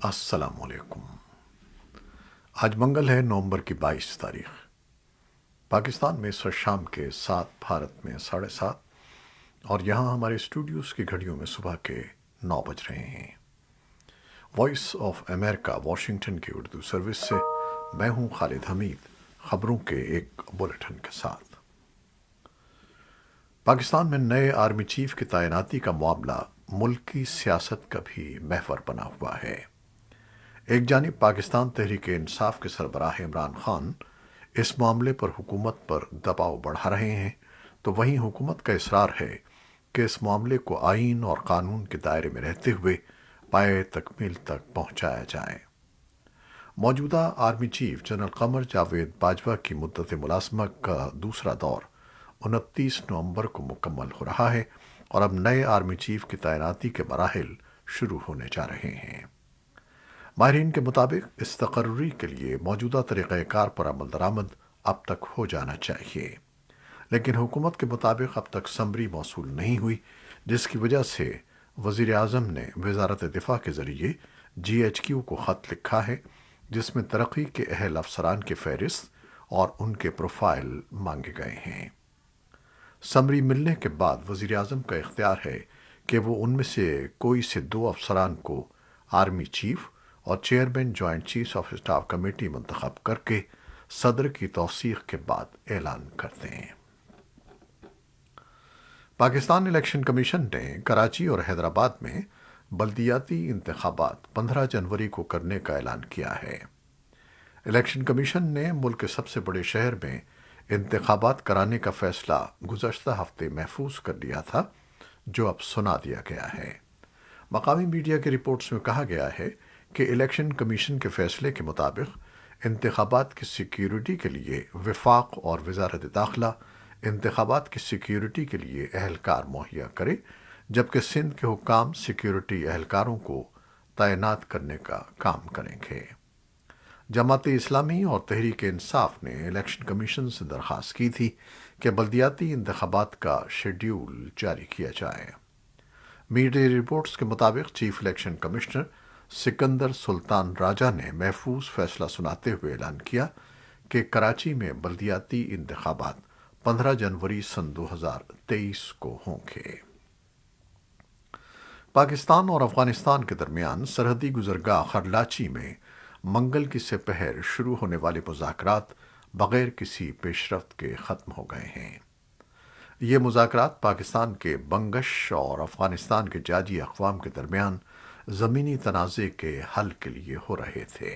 السلام علیکم۔ آج منگل ہے، نومبر کی 22 تاریخ۔ پاکستان میں اس وقت شام کے 7، بھارت میں 7:30، اور یہاں ہمارے اسٹوڈیوز کی گھڑیوں میں صبح کے 9 بج رہے ہیں۔ وائس آف امریکہ واشنگٹن کی اردو سروس سے میں ہوں خالد حمید، خبروں کے ایک بلیٹن کے ساتھ۔ پاکستان میں نئے آرمی چیف کی تعیناتی کا معاملہ ملک کی سیاست کا بھی محور بنا ہوا ہے۔ ایک جانب پاکستان تحریک انصاف کے سربراہ عمران خان اس معاملے پر حکومت پر دباؤ بڑھا رہے ہیں، تو وہیں حکومت کا اصرار ہے کہ اس معاملے کو آئین اور قانون کے دائرے میں رہتے ہوئے پائے تکمیل تک پہنچایا جائے۔ موجودہ army chief general Qamar Javed Bajwa کی مدت ملازمت کا دوسرا دور 29 نومبر کو مکمل ہو رہا ہے، اور اب نئے آرمی چیف کی تعیناتی کے مراحل شروع ہونے جا رہے ہیں۔ ماہرین کے مطابق اس تقرری کے لیے موجودہ طریقہ کار پر عمل درآمد اب تک ہو جانا چاہیے، لیکن حکومت کے مطابق اب تک سمری موصول نہیں ہوئی، جس کی وجہ سے وزیر اعظم نے وزارت دفاع کے ذریعے GHQ کو خط لکھا ہے، جس میں ترقی کے اہل افسران کی فہرست اور ان کے پروفائل مانگے گئے ہیں۔ سمری ملنے کے بعد وزیر اعظم کا اختیار ہے کہ وہ ان میں سے کوئی سے 2 افسران کو آرمی چیف اور chairman joint chief of staff committee منتخب کر کے صدر کی توثیق کے بعد اعلان کرتے ہیں۔ پاکستان الیکشن کمیشن نے کراچی اور حیدرآباد میں بلدیاتی انتخابات 15 جنوری کو کرنے کا اعلان کیا ہے۔ الیکشن کمیشن نے ملک کے سب سے بڑے شہر میں انتخابات کرانے کا فیصلہ گزشتہ ہفتے محفوظ کر لیا تھا، جو اب سنا دیا گیا ہے۔ مقامی میڈیا کی رپورٹس میں کہا گیا ہے کہ الیکشن کمیشن کے فیصلے کے مطابق انتخابات کی سیکیورٹی کے لیے وفاق اور وزارت داخلہ انتخابات کی سیکیورٹی کے لیے اہلکار مہیا کرے، جبکہ سندھ کے حکام سیکیورٹی اہلکاروں کو تعینات کرنے کا کام کریں گے۔ جماعت اسلامی اور تحریک انصاف نے الیکشن کمیشن سے درخواست کی تھی کہ بلدیاتی انتخابات کا شیڈیول جاری کیا جائے۔ میڈیا رپورٹس کے مطابق چیف الیکشن کمشنر سکندر سلطان راجہ نے محفوظ فیصلہ سناتے ہوئے اعلان کیا کہ کراچی میں بلدیاتی انتخابات 15 جنوری سن 2023 کو ہوں گے۔ پاکستان اور افغانستان کے درمیان سرحدی گزرگاہ خرلاچی میں منگل کی سپہر شروع ہونے والے مذاکرات بغیر کسی پیش رفت کے ختم ہو گئے ہیں۔ یہ مذاکرات پاکستان کے بنگش اور افغانستان کے جاجی اقوام کے درمیان زمینی تنازع کے حل کے لیے ہو رہے تھے۔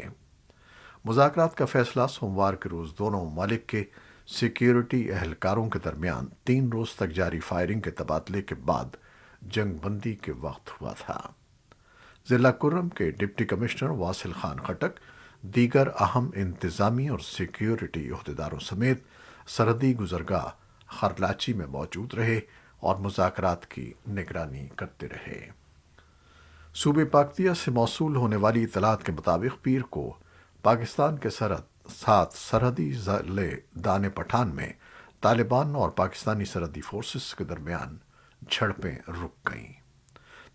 مذاکرات کا فیصلہ سوموار کے روز دونوں ممالک کے سیکیورٹی اہلکاروں کے درمیان 3 روز تک جاری فائرنگ کے تبادلے کے بعد جنگ بندی کے وقت ہوا تھا۔ ضلع کرم کے ڈپٹی کمشنر واصل خان خٹک دیگر اہم انتظامی اور سیکیورٹی عہدیداروں سمیت سرحدی گزرگاہ خرلاچی میں موجود رہے اور مذاکرات کی نگرانی کرتے رہے۔ صوبے پاکتیہ سے موصول ہونے والی اطلاعات کے مطابق پیر کو پاکستان کے ساتھ سرحدی ضلع دانے پٹھان میں طالبان اور پاکستانی سرحدی فورسز کے درمیان جھڑپیں رک گئیں۔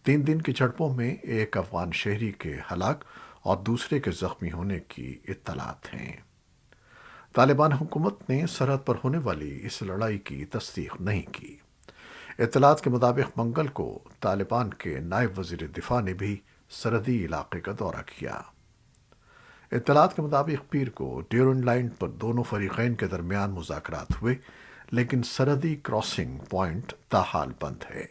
3 دن کی جھڑپوں میں ایک افغان شہری کے ہلاک اور دوسرے کے زخمی ہونے کی اطلاعات ہیں۔ طالبان حکومت نے سرحد پر ہونے والی اس لڑائی کی تصدیق نہیں کی۔ اطلاعات کے مطابق منگل کو طالبان کے نائب وزیر دفاع نے بھی سرحدی علاقے کا دورہ کیا۔ اطلاعات کے مطابق پیر کو ڈیورنڈ لائن پر دونوں فریقین کے درمیان مذاکرات ہوئے، لیکن سرحدی کراسنگ پوائنٹ تاحال بند ہے۔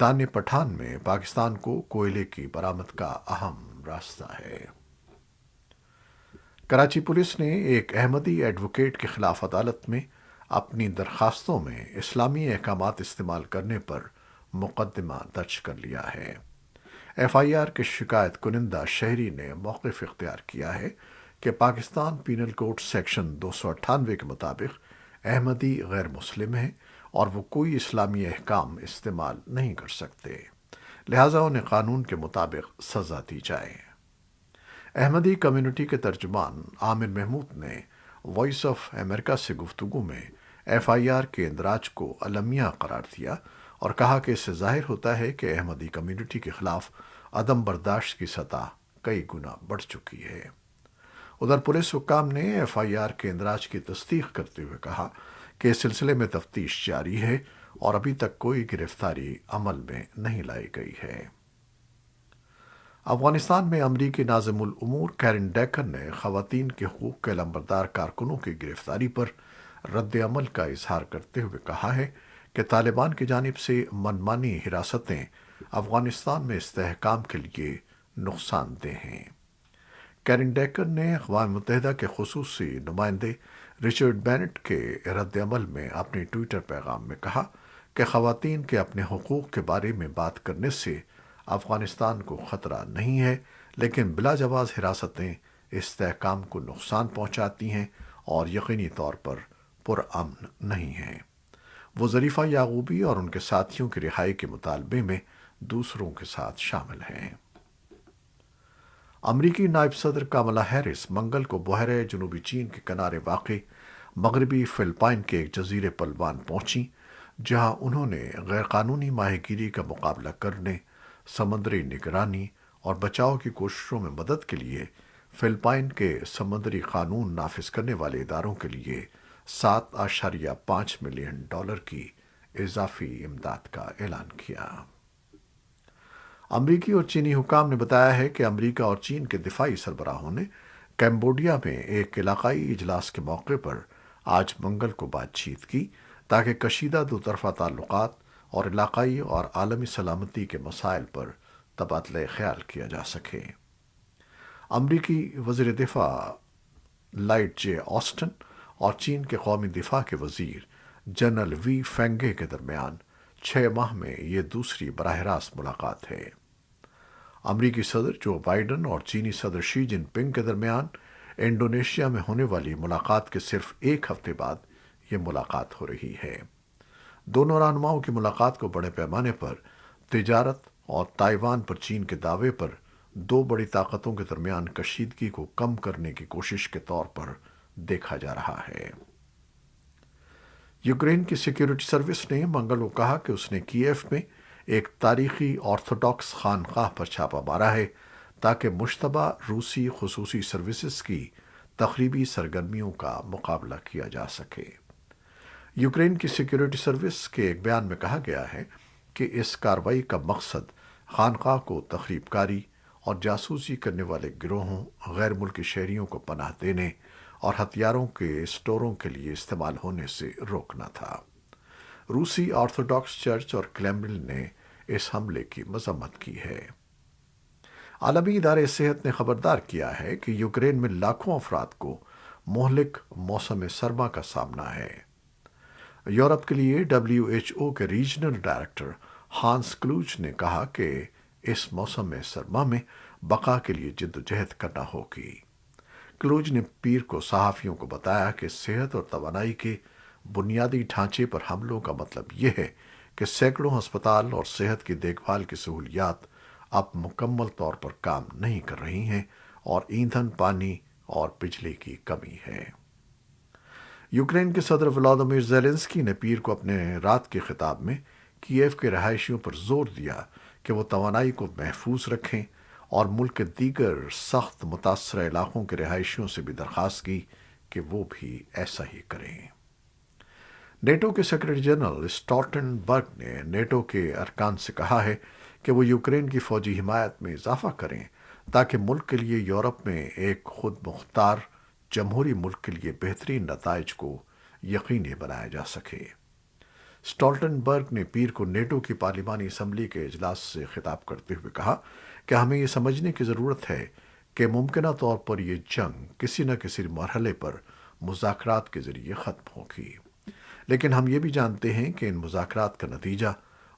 دانے پٹھان میں پاکستان کو کوئلے کی برآمد کا اہم راستہ ہے۔ کراچی پولیس نے ایک احمدی ایڈوکیٹ کے خلاف عدالت میں اپنی درخواستوں میں اسلامی احکامات استعمال کرنے پر مقدمہ درج کر لیا ہے۔ FIR کے شکایت کنندہ شہری نے موقف اختیار کیا ہے کہ پاکستان پینل کوڈ سیکشن 298 کے مطابق احمدی غیر مسلم ہیں اور وہ کوئی اسلامی احکام استعمال نہیں کر سکتے، لہٰذا انہیں قانون کے مطابق سزا دی جائے۔ احمدی کمیونٹی کے ترجمان عامر محمود نے وائس آف امریکہ سے گفتگو میں FIR کے اندراج کو المیہ قرار دیا اور کہا کہ اس سے ظاہر ہوتا ہے کہ احمدی کمیونٹی کے خلاف عدم برداشت کی سطح کئی گنا بڑھ چکی ہے۔ ادھر پولیس حکام نے ایف آئی آر کے اندراج کی تصدیق کرتے ہوئے کہا کہ اس سلسلے میں تفتیش جاری ہے اور ابھی تک کوئی گرفتاری عمل میں نہیں لائی گئی ہے۔ افغانستان میں امریکی ناظم الامور کیرن ڈیکر نے خواتین کے حقوق کے علمبردار کارکنوں کی گرفتاری پر رد عمل کا اظہار کرتے ہوئے کہا ہے کہ طالبان کی جانب سے منمانی حراستیں افغانستان میں استحکام کے لیے نقصان دہ ہیں۔ کیرن ڈیکر نے اقوام متحدہ کے خصوصی نمائندے رچرڈ بینٹ کے رد عمل میں اپنے ٹویٹر پیغام میں کہا کہ خواتین کے اپنے حقوق کے بارے میں بات کرنے سے افغانستان کو خطرہ نہیں ہے، لیکن بلا جواز حراستیں استحکام کو نقصان پہنچاتی ہیں اور یقینی طور پر پرامن نہیں ہیں۔ وہ ظریفہ یعقوبی اور ان کے ساتھیوں کی رہائی کے مطالبے میں دوسروں کے ساتھ شامل ہیں۔ امریکی نائب صدر کاملا ہیرس منگل کو بحیرہ جنوبی چین کے کنارے واقع مغربی فلپائن کے ایک جزیرے پلوان پہنچیں، جہاں انہوں نے غیر قانونی ماہی گیری کا مقابلہ کرنے، سمندری نگرانی اور بچاؤ کی کوششوں میں مدد کے لیے فلپائن کے سمندری قانون نافذ کرنے والے اداروں کے لیے $7.5 ملین کی اضافی امداد کا اعلان کیا۔ امریکی اور چینی حکام نے بتایا ہے کہ امریکہ اور چین کے دفاعی سربراہوں نے کیمبوڈیا میں ایک علاقائی اجلاس کے موقع پر آج منگل کو بات چیت کی تاکہ کشیدہ دو طرفہ تعلقات اور علاقائی اور عالمی سلامتی کے مسائل پر تبادلہ خیال کیا جا سکے۔ امریکی وزیر دفاع لائٹ جے آسٹن اور چین کے قومی دفاع کے وزیر جنرل وی فینگے کے درمیان 6 ماہ میں یہ دوسری براہ راست ملاقات ہے۔ امریکی صدر جو بائیڈن اور چینی صدر شی جن پنگ کے درمیان انڈونیشیا میں ہونے والی ملاقات کے صرف ایک ہفتے بعد یہ ملاقات ہو رہی ہے۔ دونوں رہنماؤں کی ملاقات کو بڑے پیمانے پر تجارت اور تائیوان پر چین کے دعوے پر دو بڑی طاقتوں کے درمیان کشیدگی کو کم کرنے کی کوشش کے طور پر دیکھا جا رہا ہے۔ یوکرین کی سیکیورٹی سروس نے منگل کو کہا کہ اس نے کیف میں ایک تاریخی آرتھوڈاکس خانقاہ پر چھاپا مارا ہے تاکہ مشتبہ روسی خصوصی سروسز کی تخریبی سرگرمیوں کا مقابلہ کیا جا سکے۔ یوکرین کی سیکیورٹی سروس کے ایک بیان میں کہا گیا ہے کہ اس کارروائی کا مقصد خانقاہ کو تخریب کاری اور جاسوسی کرنے والے گروہوں، غیر ملکی شہریوں کو پناہ دینے اور ہتھیاروں کے اسٹوروں کے لیے استعمال ہونے سے روکنا تھا۔ روسی آرتھوڈاکس چرچ اور کریملن نے اس حملے کی مذمت کی ہے۔ عالمی ادارے صحت نے خبردار کیا ہے کہ یوکرین میں لاکھوں افراد کو مہلک موسم سرما کا سامنا ہے۔ یورپ کے لیے WHO کے ریجنل ڈائریکٹر ہانس کلوج نے کہا کہ اس موسم سرما میں بقا کے لیے جدوجہد کرنا ہوگی۔ کلوج نے پیر کو صحافیوں کو بتایا کہ صحت اور توانائی کے بنیادی ڈھانچے پر حملوں کا مطلب یہ ہے کہ سینکڑوں ہسپتال اور صحت کی دیکھ بھال کی سہولیات اب مکمل طور پر کام نہیں کر رہی ہیں اور ایندھن، پانی اور بجلی کی کمی ہے۔ یوکرین کے صدر ولادیمیر زیلنسکی نے پیر کو اپنے رات کے خطاب میں کیف کے رہائشیوں پر زور دیا کہ وہ توانائی کو محفوظ رکھیں اور ملک کے دیگر سخت متاثرہ علاقوں کے رہائشیوں سے بھی درخواست کی کہ وہ بھی ایسا ہی کریں۔ نیٹو کے سیکرٹری جنرل اسٹالٹن برگ نے نیٹو کے ارکان سے کہا ہے کہ وہ یوکرین کی فوجی حمایت میں اضافہ کریں تاکہ ملک کے لیے یورپ میں ایک خود مختار جمہوری ملک کے لیے بہترین نتائج کو یقینی بنایا جا سکے۔ اسٹالٹن برگ نے پیر کو نیٹو کی پارلیمانی اسمبلی کے اجلاس سے خطاب کرتے ہوئے کہا کہ ہمیں یہ سمجھنے کی ضرورت ہے کہ ممکنہ طور پر یہ جنگ کسی نہ کسی مرحلے پر مذاکرات کے ذریعے ختم ہوگی، لیکن ہم یہ بھی جانتے ہیں کہ ان مذاکرات کا نتیجہ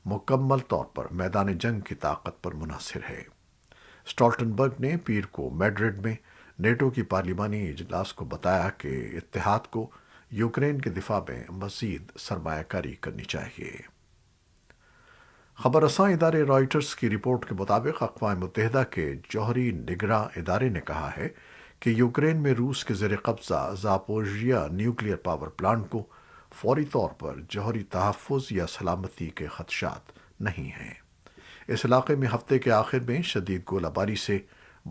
مکمل طور پر میدان جنگ کی طاقت پر منحصر ہے۔ اسٹالٹن برگ نے پیر کو میڈرڈ میں نیٹو کی پارلیمانی اجلاس کو بتایا کہ اتحاد کو یوکرین کے دفاع میں مزید سرمایہ کاری کرنی چاہیے۔ خبر رساں ادارے رائٹرز کی رپورٹ کے مطابق اقوام متحدہ کے جوہری نگراں ادارے نے کہا ہے کہ یوکرین میں روس کے زیر قبضہ زاپوریژیا نیوکلیئر پاور پلانٹ کو فوری طور پر جوہری تحفظ یا سلامتی کے خدشات نہیں ہیں۔ اس علاقے میں ہفتے کے آخر میں شدید گولہ باری سے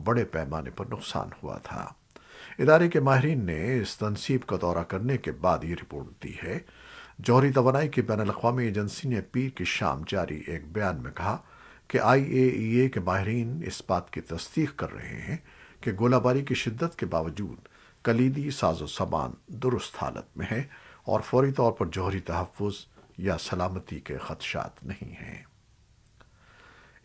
بڑے پیمانے پر نقصان ہوا تھا۔ ادارے کے ماہرین نے اس تنصیب کا دورہ کرنے کے بعد یہ رپورٹ دی ہے۔ جوہری توانائی کی بین الاقوامی ایجنسی نے پیر کی شام جاری ایک بیان میں کہا کہ IAEA کے ماہرین اس بات کی تصدیق کر رہے ہیں کہ گولہ باری کی شدت کے باوجود کلیدی ساز و سامان درست حالت میں ہے اور فوری طور پر جوہری تحفظ یا سلامتی کے خدشات نہیں ہیں۔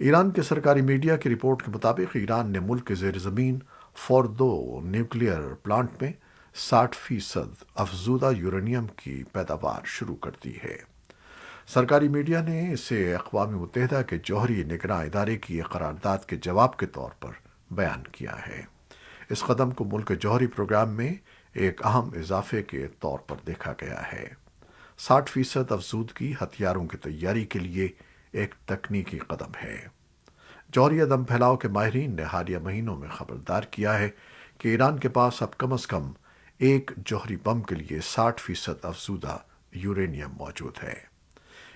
ایران کے سرکاری میڈیا کی رپورٹ کے مطابق ایران نے ملک کے زیر زمین فوردو نیوکلیئر پلانٹ میں 60% افزودہ یورینیم کی پیداوار شروع کر دی ہے۔ سرکاری میڈیا نے اسے اقوام متحدہ کے جوہری نگراں ادارے کی ایک قرارداد کے جواب کے طور پر بیان کیا ہے۔ اس قدم کو ملک کے جوہری پروگرام میں ایک اہم اضافے کے طور پر دیکھا گیا ہے۔ 60% افزودگی ہتھیاروں کی تیاری کے لیے ایک تکنیکی قدم ہے۔ جوہری عدم پھیلاؤ کے ماہرین نے حالیہ مہینوں میں خبردار کیا ہے کہ ایران کے پاس اب کم از کم ایک جوہری بم کے لیے 60% افزودہ یورینیم موجود ہے۔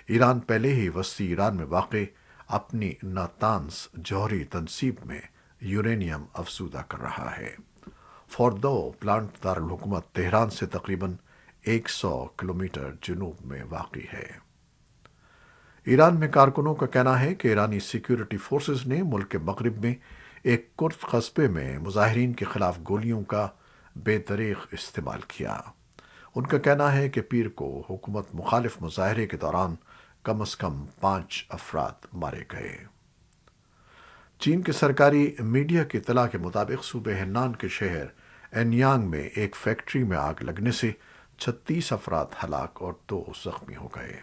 ایران پہلے ہی وسطی ایران میں واقع اپنی ناتانز جوہری تنصیب میں یورینیم افزودہ کر رہا ہے۔ فوردو پلانٹ دارالحکومت تہران سے تقریباً 100 کلومیٹر جنوب میں واقع ہے۔ ایران میں کارکنوں کا کہنا ہے کہ ایرانی سیکیورٹی فورسز نے ملک کے مغرب میں ایک کرد قصبے میں مظاہرین کے خلاف گولیوں کا بے دریغ استعمال کیا۔ ان کا کہنا ہے کہ پیر کو حکومت مخالف مظاہرے کے دوران کم از کم 5 افراد مارے گئے۔ چین کے سرکاری میڈیا کی اطلاع کے مطابق صوبہ ہنان کے شہر اینیانگ میں ایک فیکٹری میں آگ لگنے سے 36 افراد ہلاک اور 2 زخمی ہو گئے۔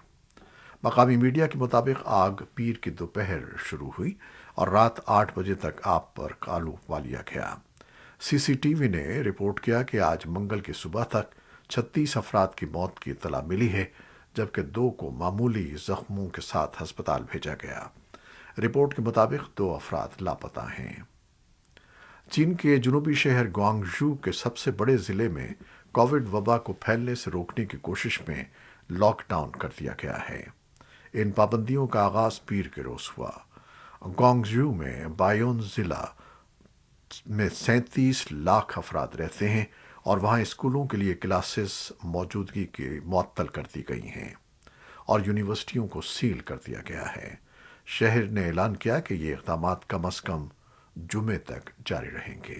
مقامی میڈیا کے مطابق آگ پیر کی دوپہر شروع ہوئی اور رات 8 بجے تک آگ پر قابو پا لیا گیا۔ CCTV نے رپورٹ کیا کہ آج منگل کی صبح تک 36 افراد کی موت کی اطلاع ملی ہے، جبکہ 2 کو معمولی زخموں کے ساتھ ہسپتال بھیجا گیا۔ رپورٹ کے مطابق 2 افراد لاپتہ ہیں۔ چین کے جنوبی شہر گوانگژو کے سب سے بڑے ضلع میں کووڈ وبا کو پھیلنے سے روکنے کی کوشش میں لاک ڈاؤن کر دیا گیا ہے۔ ان پابندیوں کا آغاز پیر کے روز ہوا۔ گوانگژو میں بایون ضلع میں 37 لاکھ افراد رہتے ہیں اور وہاں اسکولوں کے لیے کلاسز موجودگی کی معطل کر دی گئی ہیں اور یونیورسٹیوں کو سیل کر دیا گیا ہے۔ شہر نے اعلان کیا کہ یہ اقدامات کم از کم جمعے تک جاری رہیں گے۔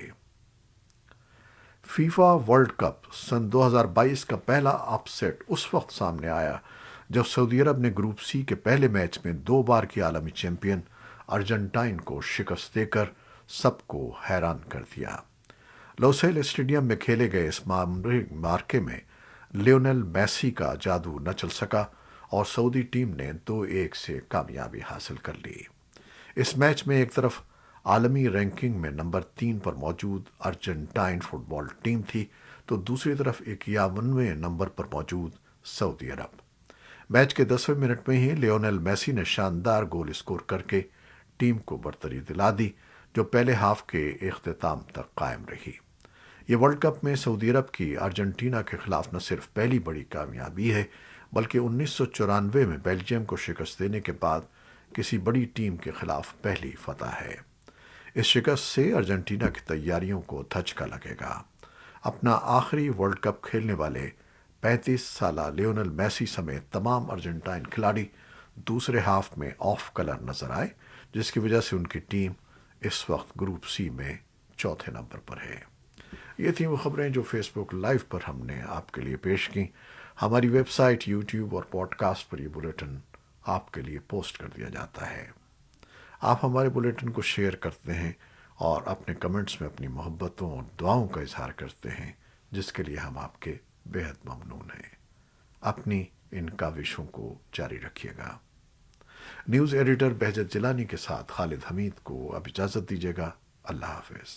فیفا ورلڈ کپ سن 2022 کا پہلا اپ سیٹ اس وقت سامنے آیا جب سعودی عرب نے گروپ سی کے پہلے میچ میں 2 بار کی عالمی چیمپئن ارجنٹائن کو شکست دے کر سب کو حیران کر دیا۔ لوسیل اسٹیڈیم میں کھیلے گئے اس مارکے میں لیونل میسی کا جادو نہ چل سکا اور سعودی ٹیم نے 2-1 سے کامیابی حاصل کر لی۔ اس میچ میں ایک طرف عالمی رینکنگ میں نمبر 3 پر موجود ارجنٹائن فٹ بال ٹیم تھی تو دوسری طرف 51ویں نمبر پر موجود سعودی عرب۔ میچ کے 10ویں منٹ میں ہی لیونل میسی نے شاندار گول اسکور کر کے ٹیم کو برتری دلا دی، جو پہلے ہاف کے اختتام تک قائم رہی۔ یہ ورلڈ کپ میں سعودی عرب کی ارجنٹینا کے خلاف نہ صرف پہلی بڑی کامیابی ہے بلکہ 1994 میں بیلجیم کو شکست دینے کے بعد کسی بڑی ٹیم کے خلاف پہلی فتح ہے۔ اس شکست سے ارجنٹینا کی تیاریوں کو دھچکا لگے گا۔ اپنا آخری ورلڈ کپ کھیلنے والے 35 سالہ لیونل میسی سمیت تمام ارجنٹائن کھلاڑی دوسرے ہاف میں آف کلر نظر آئے، جس کی وجہ سے ان کی ٹیم اس وقت گروپ سی میں 4تھے نمبر پر ہے۔ یہ تھیں وہ خبریں جو فیس بک لائیو پر ہم نے آپ کے لیے پیش کی۔ ہماری ویب سائٹ، یوٹیوب اور پوڈ کاسٹ پر یہ بلیٹن آپ کے لیے پوسٹ کر دیا جاتا ہے۔ آپ ہمارے بلیٹن کو شیئر کرتے ہیں اور اپنے کمنٹس میں اپنی محبتوں اور دعاؤں کا اظہار کرتے ہیں، جس کے لیے ہم آپ کے بے حد ممنون ہیں۔ اپنی ان کاوشوں کو جاری رکھیے گا۔ نیوز ایڈیٹر بہجت جیلانی کے ساتھ خالد حمید کو اب اجازت دیجیے گا۔ اللہ حافظ۔